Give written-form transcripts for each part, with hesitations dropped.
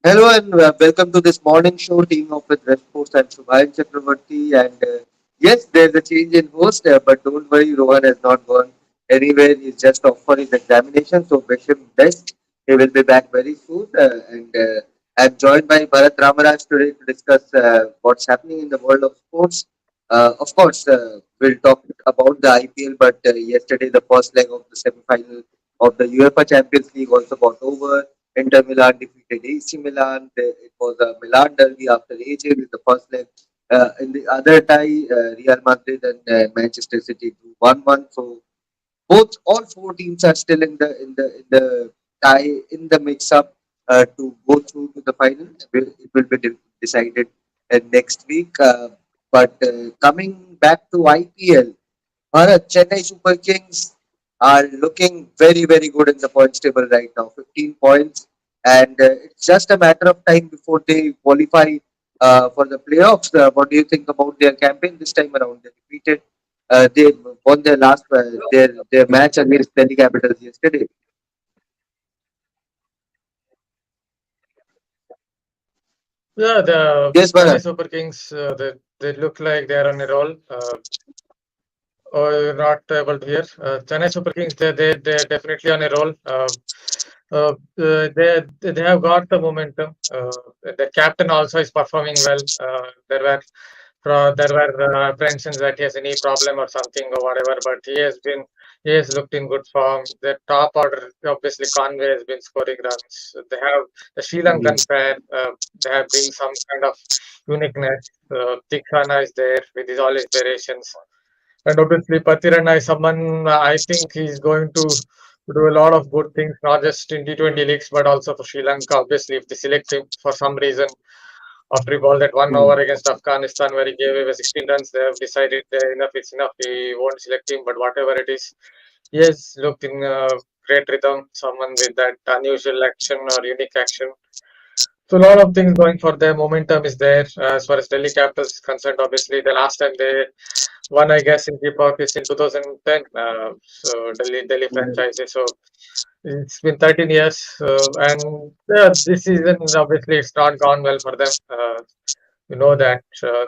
Hello and welcome to this morning show team up with Revsportz and Shubhayan Chakravarti. And yes, there's a change in host, but don't worry, Rohan has not gone anywhere. He's just off for his examination, so wish him best. He will be back very soon. And I'm joined by Bharat Ramaraj today to discuss what's happening in the world of sports. Of course, we'll talk about the IPL, but yesterday the first leg of the semi-final of the UEFA Champions League also got over. Inter Milan defeated AC Milan. It was a Milan derby after ages in the first leg. In the other tie, Real Madrid and Manchester City drew 1-1. So all four teams are still in the tie in the mix up to go through to the final. It will be decided next week. But coming back to IPL, Bharat, Chennai Super Kings are looking very, very good in the points table right now. 15 points, and it's just a matter of time before they qualify for the playoffs. What do you think about their campaign this time around? They won their match against Delhi Capitals yesterday. Yeah, the Yes, Chennai Bharat. Super Kings, they look like they're on a roll. Or you're not able to hear. Chennai Super Kings, they're definitely on a roll. They have got the momentum. The captain also is performing well. There were apprehensions that he has any problem or something or whatever, but he has looked in good form. The top order, obviously, Conway has been scoring runs. They have the Sri Lankan pair. They have bring some kind of uniqueness. Tikhana is there with all his variations. And obviously, Patirana is someone I think he's going to do a lot of good things, not just in T20 leagues, but also for Sri Lanka. Obviously, if they select him for some reason, after he bowled that one Hmm. over against Afghanistan where he gave away 16 runs, they have decided enough is enough. We won't select him, but whatever it is, he has looked in great rhythm, someone with that unusual action or unique action. So a lot of things going for them. Momentum is there as far as Delhi Capitals is concerned. Obviously, the last time they won, I guess, in Deepak is in 2010. So Delhi franchise. So it's been 13 years, and this season obviously it's not gone well for them. You know that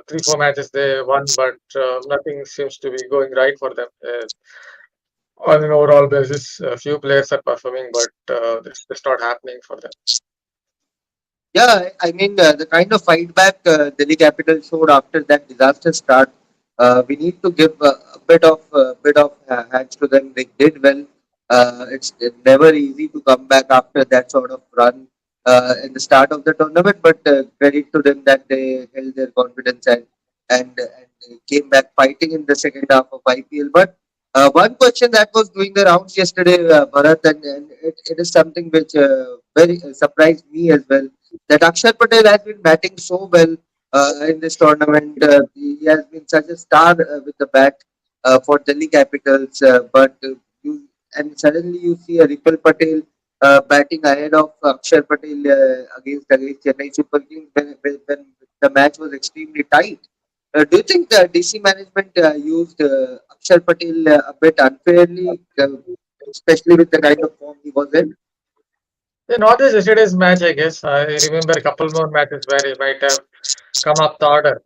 3 4 matches they won, but nothing seems to be going right for them. On an overall basis, a few players are performing, but it's not happening for them. Yeah, I mean the kind of fight back Delhi Capital showed after that disaster start. We need to give a bit of hands to them. They did well. It's never easy to come back after that sort of run in the start of the tournament, but credit to them that they held their confidence and came back fighting in the second half of IPL. But one question that was doing the rounds yesterday, Bharat, and it is something which very surprised me as well, that Akshar Patel has been batting so well in this tournament. He has been such a star with the bat for Delhi Capitals, but you and suddenly you see a Ripple Patel batting ahead of Akshar Patel against Chennai Super Kings when the match was extremely tight. Do you think the DC management used Akshar Patel a bit unfairly, especially with the kind of form he was in? Yeah, not just yesterday's match, I guess. I remember a couple more matches where he might have come up the order.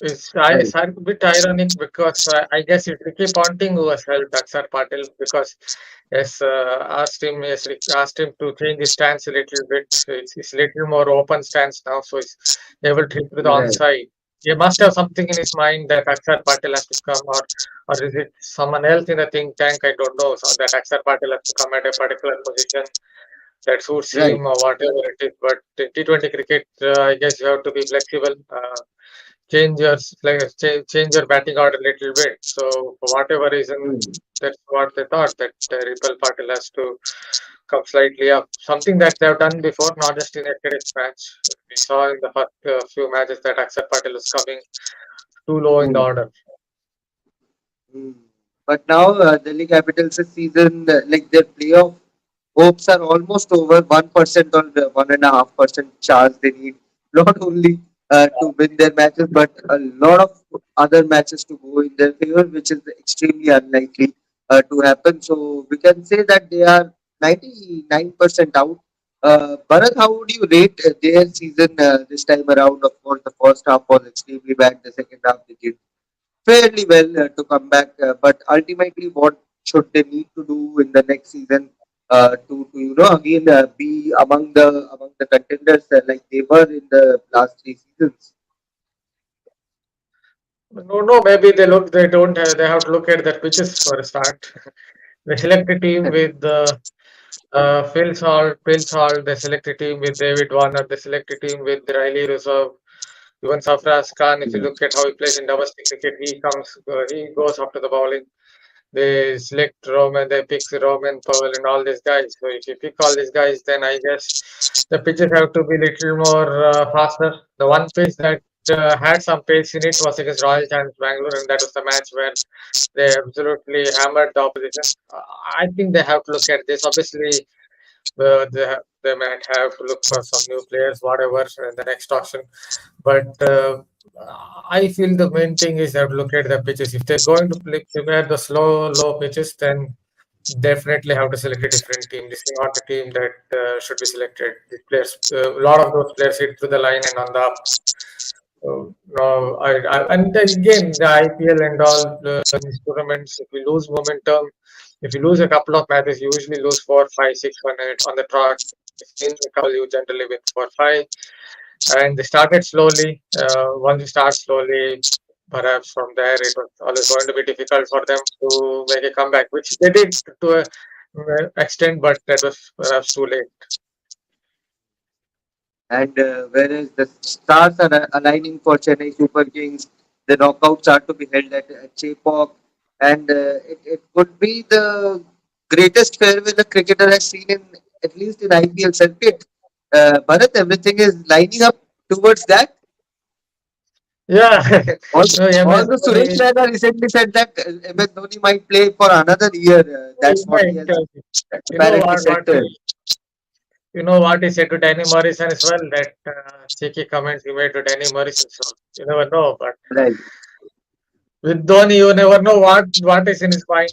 It's Right. a bit ironic because I guess it's Ricky Ponting who has helped Akshar Patel because yes, asked him to change his stance a little bit. It's a little more open stance now, so he's able to hit with the Right. onside. He must have something in his mind that Akshar Patel has to come, or is it someone else in the think tank? I don't know. So that Akshar Patel has to come at a particular position that suits Right. him or whatever it is. But in T20 cricket, I guess you have to be flexible. Change your batting order a little bit. So for whatever reason, Hmm. that's what they thought that Ripple Patel has to come slightly up. Something that they've done before, not just in yesterday's match. We saw in the first few matches that Akshar Patel was coming too low in the Hmm. order. Hmm. But now Delhi Capitals' season, like their playoff hopes are almost over. 1% or 1.5% chance they need not only to win their matches, but a lot of other matches to go in their favor, which is extremely unlikely to happen. So we can say that they are 99% out. Bharat, how would you rate their season this time around? Of course, the first half was extremely bad. The second half they did fairly well to come back. But ultimately, what should they need to do in the next season to again be among the contenders like they were in the last three seasons? No, no, maybe they don't have, they have to look at their pitches for a start. They select a team with Phil Salt, they select a team with David Warner, they select a team with Riley Reserve, even Safraz Khan. If you look at how he plays in domestic cricket, he goes after the bowling. They select Roman, they pick Roman Powell and all these guys. So if you pick all these guys, then I guess the pitches have to be little more faster. The one pitch that had some pace in it was against Royal Challenge Bangalore, and that was the match where they absolutely hammered the opposition. I think they have to look at this. Obviously, they might have to look for some new players, whatever, in the next auction. But I feel the main thing is they have to look at the pitches. If they're going to prepare the slow, low pitches, then definitely have to select a different team. This is not the team that should be selected. The players, a lot of those players hit to the line and on the up. No, and then again, the IPL and all these tournaments, if we lose momentum, if you lose a couple of matches, you usually lose 4, 5, 6 on the trot. If you win a couple, you generally win 4, 5. And they started slowly. Once you start slowly, perhaps from there it was always going to be difficult for them to make a comeback, which they did to a extent, but that was perhaps too late. And whereas the stars are aligning for Chennai Super Kings, the knockouts are to be held at Chepauk, and it could be the greatest farewell a cricketer has seen in at least in IPL circuit. Bharat, everything is lining up towards that. Yeah, Also, MS also Suresh Dhoni, Raina recently said that MS Dhoni might play for another year. he That's what he might. has You know apparently said. what he said to Danny Morrison as well. That cheeky comments he made to Danny Morrison. So you never know, but Right. with Dhoni, you never know what is in his mind.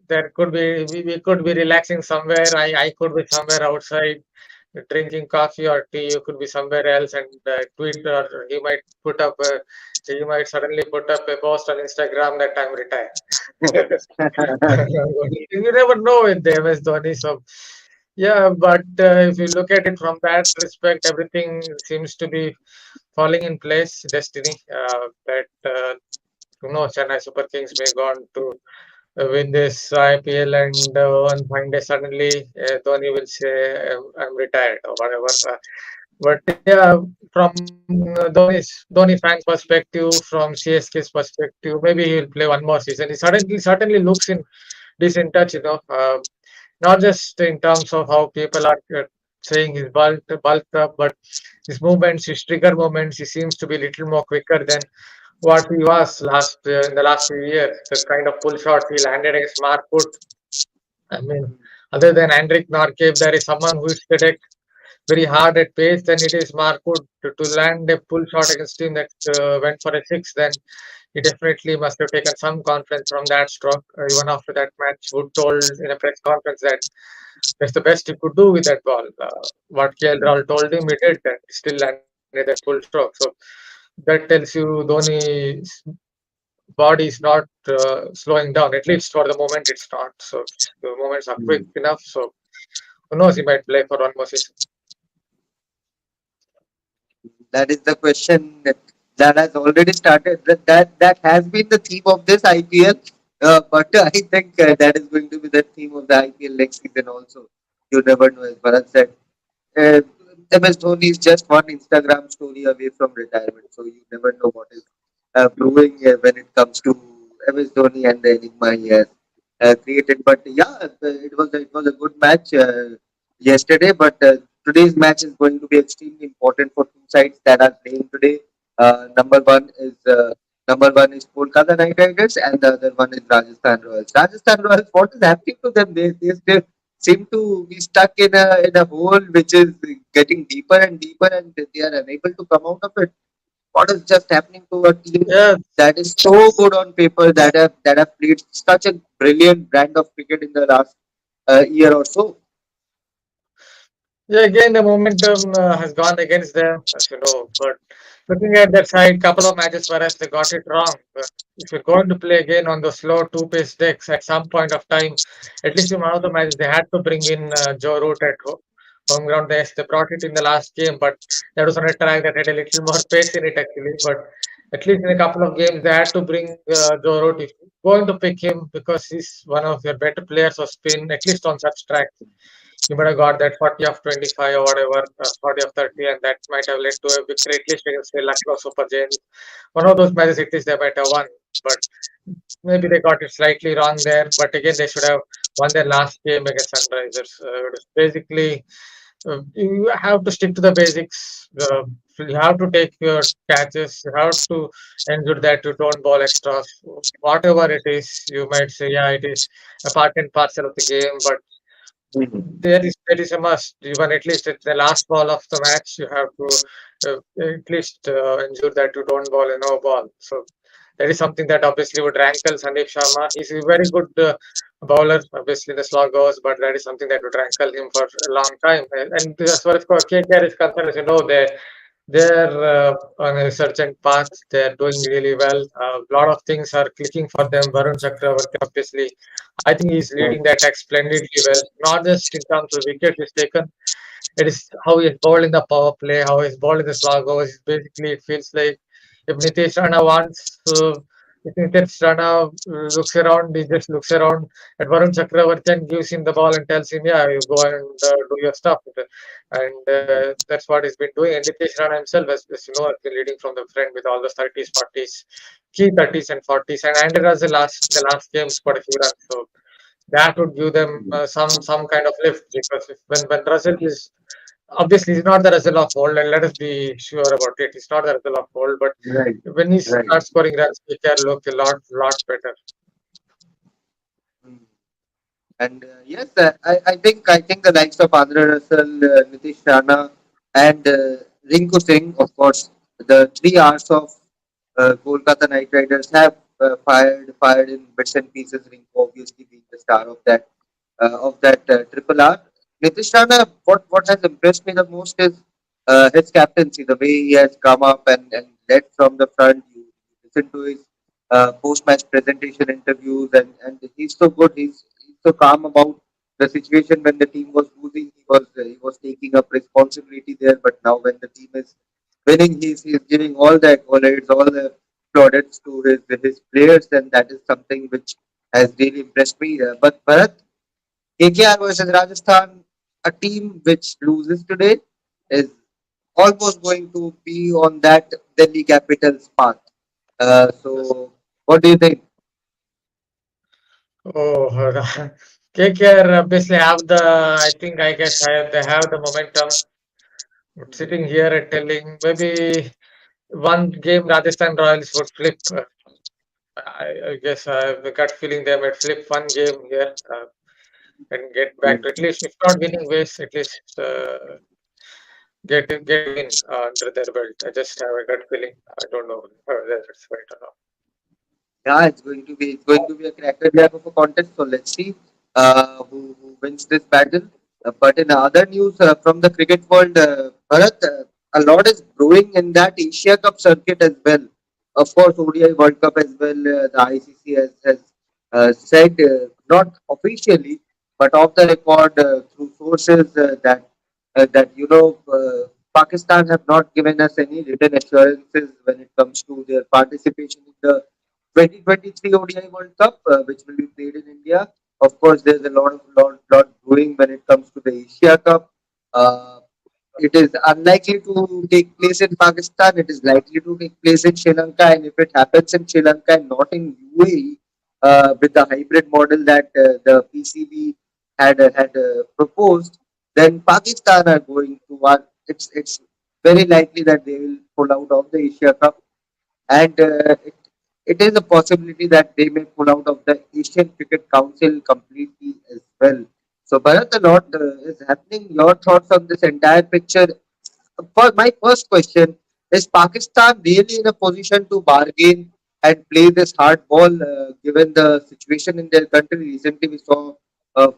There could be we could be relaxing somewhere. I could be somewhere outside drinking coffee or tea. You could be somewhere else and tweet, or he might suddenly put up a post on Instagram that I'm retired. You never know with the MS Dhoni. So yeah, but if you look at it from that respect, everything seems to be falling in place. Destiny that. Chennai Super Kings may go on to win this IPL, and one fine day suddenly Dhoni will say, I'm retired or whatever. But yeah, from Dhoni fans' perspective, from CSK's perspective, maybe he'll play one more season. He certainly looks in decent touch, not just in terms of how people are saying he's bulked up, but his movements, his trigger movements, he seems to be a little more quicker than what he was in the last few years. The kind of pull shots he landed against Markut. I mean, other than Hendrik Narkev, there is someone who hits the deck very hard at pace. Then it is Markut to land a pull shot against him that went for a six. Then he definitely must have taken some confidence from that stroke. Even after that match, Wood told in a press conference that that's the best he could do with that ball. What KL Rahul told him, he did, and he still landed that full stroke. So that tells you Dhoni's body is not slowing down. At least for the moment, it's not. So the moments are quick Hmm. enough. So who knows? He might play for one more season. That is the question that has already started. That has been the theme of this IPL. But I think that is going to be the theme of the IPL next season also. You never know, as Bharat said. Uh, MS Dhoni is just one Instagram story away from retirement, so you never know what is brewing when it comes to MS Dhoni and the enigma he has created. But yeah, it was a good match yesterday. But today's match is going to be extremely important for two sides that are playing today. Number one is Kolkata Knight Riders, and the other one is Rajasthan Royals. Rajasthan Royals, what is happening to them? They still seem to be stuck in a hole which is getting deeper and deeper, and they are unable to come out of it. What is just happening to a team Yeah, that is so good on paper, that have played such a brilliant brand of cricket in the last year or so? Yeah, again, the momentum has gone against them, as you know. But looking at that side, couple of matches for us, they got it wrong. But if you're going to play again on the slow two-pace decks at some point of time, at least in one of the matches, they had to bring in Joe Root at home ground. They brought it in the last game, but that was on a track that had a little more pace in it, actually. But at least in a couple of games, they had to bring Joe Root. If you're going to pick him because he's one of your better players of spin, at least on such tracks, you might have got that 40 of 25 or whatever, 40 of 30, and that might have led to a victory at least against the Lucknow Super Giants. One of those matches, at least they might have won, but maybe they got it slightly wrong there. But again, they should have won their last game against Sunrisers. It was basically, you have to stick to the basics. You have to take your catches. You have to ensure that you don't ball extras. Whatever it is, you might say, yeah, it is a part and parcel of the game, but there is a must. Even at least at the last ball of the match, you have to at least ensure that you don't bowl a no ball. So that is something that obviously would rankle Sandeep Sharma. He's a very good bowler, obviously the slog goes, but that is something that would rankle him for a long time. And as far as KKR is concerned, as you know, they're on a resurgent path. They're doing really well. A lot of things are clicking for them. Varun Chakravarti, obviously, I think he's leading that attack splendidly well. Not just in terms of wickets he's taken, it is how he's bowled in the power play, how he's bowled in the slog overs. Basically, it feels like if Nitish Rana wants, if Nitish Rana looks around, he just looks around at Varun Chakravarti and gives him the ball and tells him, "Yeah, you go and do your stuff." And that's what he's been doing. And Nitish Rana himself, as you know, has been leading from the front with all the 30s, 40s, key 30s and 40s. And Andy Russell the last game scored a few runs. So that would give them some kind of lift because when Russell is obviously he's not the Russell of old, and let us be sure about it. He's not the Russell of old, but Right, when he right. starts scoring runs, he can look a lot better. Mm. And yes, I think the likes of Andhra Russell, Nitish Rana, and Rinku Singh, of course, the 3 hours of Kolkata Knight Riders have fired in bits and pieces. Rinku obviously being the star of that triple R. Nitish Rana, what has impressed me the most is his captaincy, the way he has come up and led from the front. You listen to his post-match presentation interviews, and he's so good. He's so calm about the situation when the team was losing. He was taking up responsibility there, but now when the team is winning, he's giving all the accolades, all the plaudits to his players, and that is something which has really impressed me. But Bharat, KKR versus Rajasthan, a team which loses today, is almost going to be on that Delhi Capitals path. Yes. So, what do you think? Oh, KKR obviously have the. They have the momentum. But sitting here and telling maybe one game Rajasthan Royals would flip. I guess I have the gut feeling they might flip one game here and get back to at least, if not winning ways, at least get a win under their belt. I just have a gut feeling. I don't know whether that's right or not. Yeah, it's going to be a cracker jab of a contest. So let's see who wins this battle. But in other news from the cricket world, Bharat, a lot is brewing in that Asia Cup circuit as well. Of course, ODI World Cup as well. The ICC has said, not officially, but off the record through sources that Pakistan have not given us any written assurances when it comes to their participation in the 2023 ODI World Cup, which will be played in India. Of course, there's a lot brewing when it comes to the Asia Cup. Uh, it is unlikely to take place in Pakistan. It is likely to take place in Sri Lanka, and if it happens in Sri Lanka and not in UAE, with the hybrid model that the PCB had proposed, then Pakistan are going to. It's very likely that they will pull out of the Asia Cup, and it is a possibility that they may pull out of the Asian Cricket Council completely as well. So, Bharat, a lot is happening. Your thoughts on this entire picture? For my first question, is Pakistan really in a position to bargain and play this hard ball given the situation in their country? Recently, we saw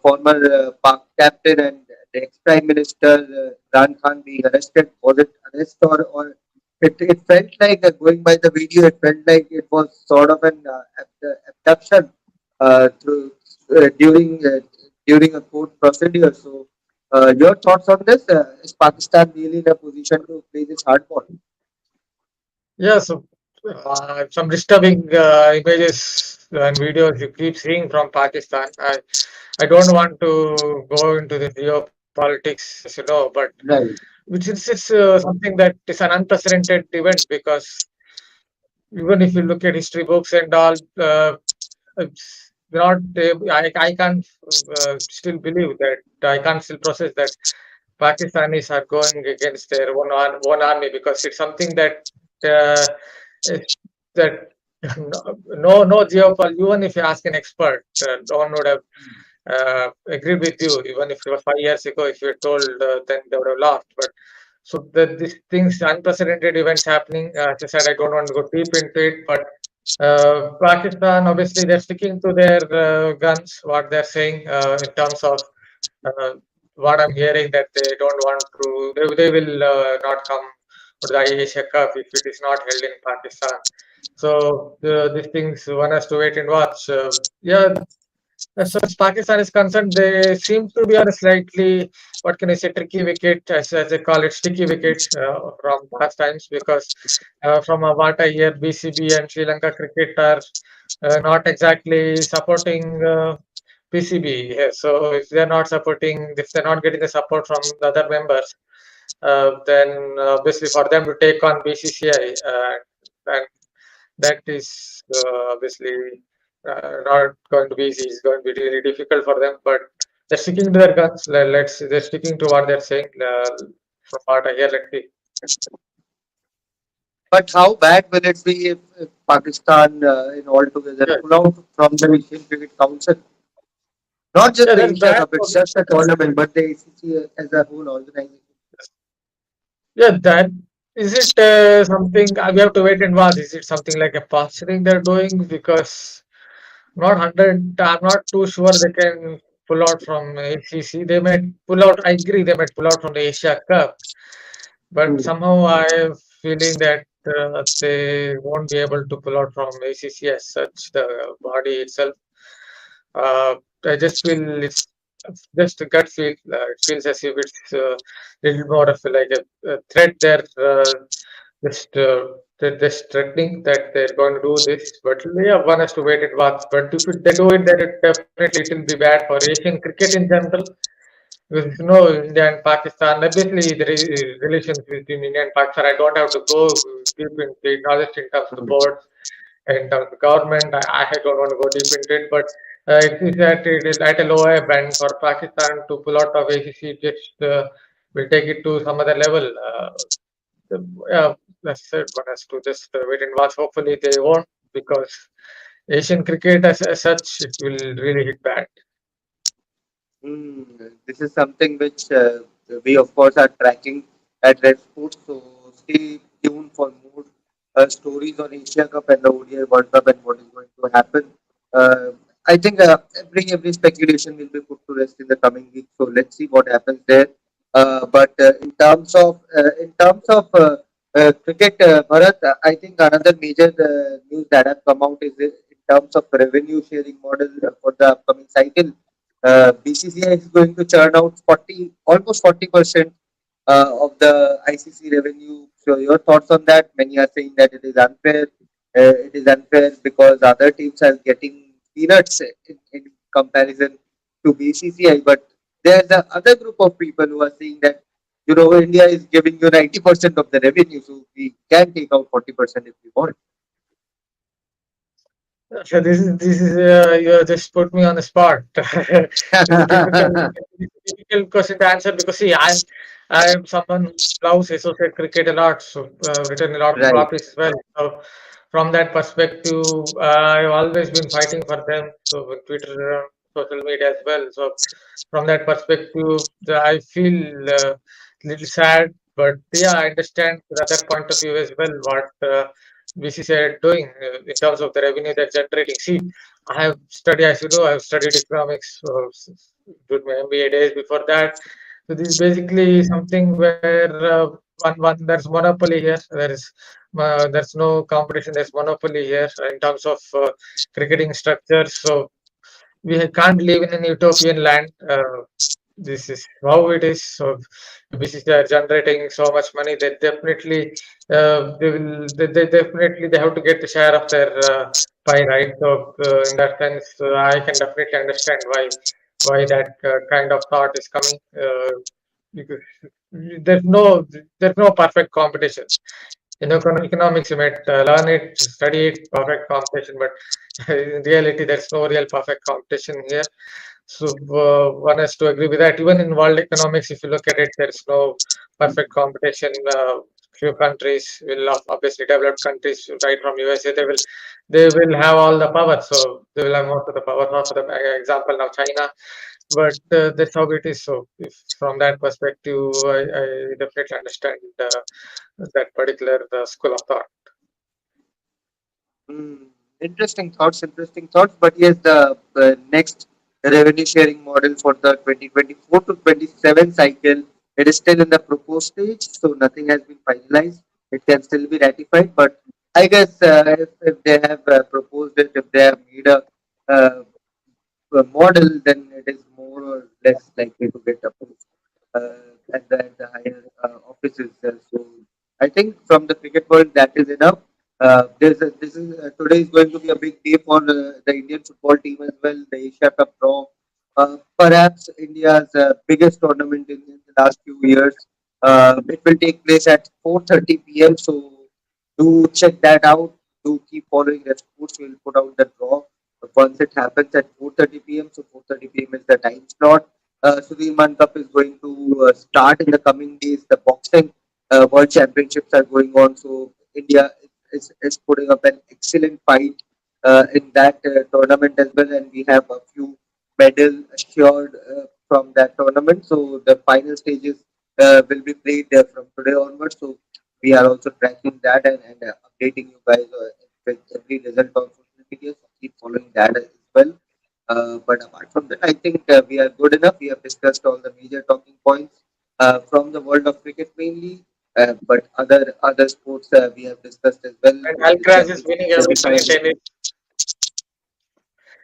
former Pak captain and the ex-Prime Minister Imran Khan being arrested. Was it arrest or it felt like, going by the video, it felt like it was sort of an abduction through, during a court procedure. So, your thoughts on this? Is Pakistan really in a position to play this hardball? Yeah, so some disturbing images and videos you keep seeing from Pakistan. I don't want to go into the geopolitics, as you know, but Right. which is something that is an unprecedented event because even if you look at history books and all, it's not. I can't still believe that. I can't still process that Pakistanis are going against their own army because it's something that uh, it, that no geopolitics. Even if you ask an expert, no one would have agreed with you. Even if it was 5 years ago, if you told, then they would have laughed. But so these things, unprecedented events happening. As I said, I don't want to go deep into it, but Pakistan, obviously, they're sticking to their guns, what they're saying in terms of uh, what I'm hearing that they don't want to, they will not come to the Asia Cup if it is not held in Pakistan. So these things one has to wait and watch. Yeah, as far as Pakistan is concerned, they seem to be on a slightly, what can I say, tricky wicket, as they call it, sticky wicket from past times because from what I hear, BCB and Sri Lanka cricket are not exactly supporting PCB. Yeah, so if they're not supporting, if they're not getting the support from the other members, then obviously for them to take on BCCI, and that is obviously not going to be easy. It's going to be really difficult for them. But they're sticking to their guns. They're sticking to what they're saying. From what I hear, let's see. But how bad will it be if Pakistan, in altogether, Yeah, pull out from the Asian Cricket Council? Not just yeah, the that's Asia bad Cup, for it's just a tournament, but the ACC as a whole organization. yeah. That is it. Something we have to wait and watch. Is it something like a posturing they're doing? Because not 100. I'm not too sure they can pull out from ACC. They might pull out. I agree. They might pull out from the Asia Cup. But Hmm. somehow I have feeling that they won't be able to pull out from ACC as such, the body itself. Uh, I just feel it's just a gut feel. It feels as if it's a little more of like a threat there, just they're just threatening that they're going to do this. But yeah, one has to wait and watch. But if they do it, then it definitely it will be bad for Asian cricket in general. Because you know, India and Pakistan, obviously the relations between India and Pakistan, I don't have to go deep into it, not just in terms of the boards, in terms of the government. I don't want to go deep into it, but it is at a lower band for Pakistan to pull out of ACC, just will take it to some other level. Yeah, that's it. One has to just wait and watch. Hopefully they won't, because Asian cricket as such, it will really hit bad. Hmm. This is something which we, of course, are tracking at Revsportz. So stay tuned for more stories on Asia Cup and the ODI World Cup and what is going to happen. Uh, I think every speculation will be put to rest in the coming week. So let's see what happens there. But in terms of cricket, Bharat, I think another major news that has come out is in terms of revenue sharing model for the upcoming cycle. BCCI is going to churn out 40, almost 40% of the ICC revenue. So your thoughts on that? Many are saying that it is unfair. It is unfair because other teams are getting peanuts in comparison to BCCI. But there's a other group of people who are saying that, India is giving you 90% of the revenue, so we can take out 40% if we want. So you have just put me on the spot. It's a difficult question to answer because see, I'm someone who loves associate cricket a lot, so written a lot of Right. copies as well. So from that perspective, I've always been fighting for them. So with Twitter, social media as well. So from that perspective, I feel little sad, but yeah, I understand the other point of view as well. What BCCI are doing in terms of the revenue they're generating. See, I have studied, as you know, I've studied economics during my MBA days. Before that, So this is basically something where one there's monopoly here. There's no competition. There's monopoly here in terms of cricketing structure. So we can't live in an utopian land. This is how it is. So if BCCI are generating so much money, they definitely they have to get the share of their pie, right? So in that sense, I can definitely understand why that kind of thought is coming. Because there's no there's no perfect competition. In economics, you might learn it, study it, perfect competition, but in reality, there's no real perfect competition here. So one has to agree with that. Even in world economics, if you look at it, there's no perfect competition. Few countries will obviously developed countries, right from USA, they will have all the power. So they will have most of the power. Not for the example now China, but that's how it is. So if from that perspective, I definitely understand that particular school of thought. Hmm. Interesting thoughts. But yes, the next revenue sharing model for the 2024 to 27 cycle, it is still in the proposed stage, so nothing has been finalized. It can still be ratified, but I guess if they have proposed it, if they have made a model, then it is more or less likely to get approved at the higher offices. So I think from the cricket world, that is enough. This is today is going to be a big day for the Indian football team as well. The Asia Cup draw, perhaps India's biggest tournament in the last few years. It will take place at 4:30 p.m. So do check that out. Do keep following Revsportz. We'll put out the draw once it happens at 4:30 p.m. So 4:30 p.m. is the time slot. Sudirman Cup is going to start in the coming days. The boxing World Championships are going on. So India is putting up an excellent fight in that tournament as well. And we have a few medals assured from that tournament. So the final stages will be played from today onwards. So we are also tracking that and updating you guys with every result on social media. So keep following that as well. But apart from that, I think we are good enough. We have discussed all the major talking points from the world of cricket mainly, but other sports we have discussed as well. And The Alcaraz is championship winning everything in semi-final. tennis.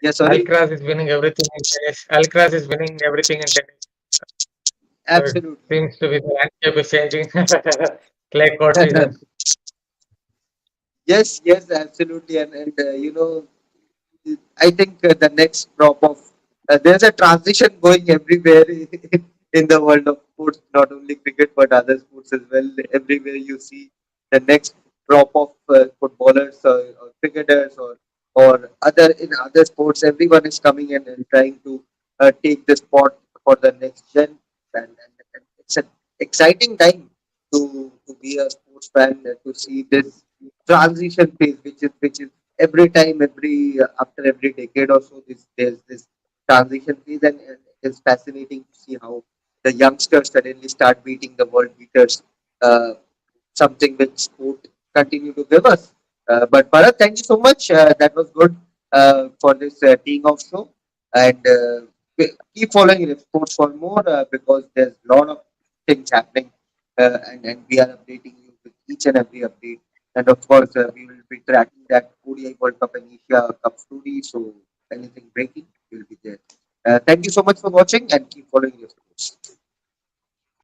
Yeah, sorry. Alcaraz is winning everything in tennis. Alcaraz is winning everything in tennis. So it Absolutely. seems to be the landscape is changing. Clay court season. Yes, absolutely, and I think the next crop of there's a transition going everywhere in the world of sports, not only cricket but other sports as well. Everywhere you see the next crop of footballers or cricketers or other in other sports, everyone is coming in and trying to take the spot for the next gen, and it's an exciting time to be a sports fan to see this transition phase, which is every time after every decade or so there's this transition phase, and it's fascinating to see how the youngsters suddenly start beating the world beaters, uh, something which sport continue to give us. But Bharat, thank you so much. That was good for this teeing off show, and keep following sports for more because there's a lot of things happening, and we are updating you with each and every update. And of course, we will be tracking that ODI World Cup and Asia Cup story. So anything breaking will be there. Thank you so much for watching and keep following your sports.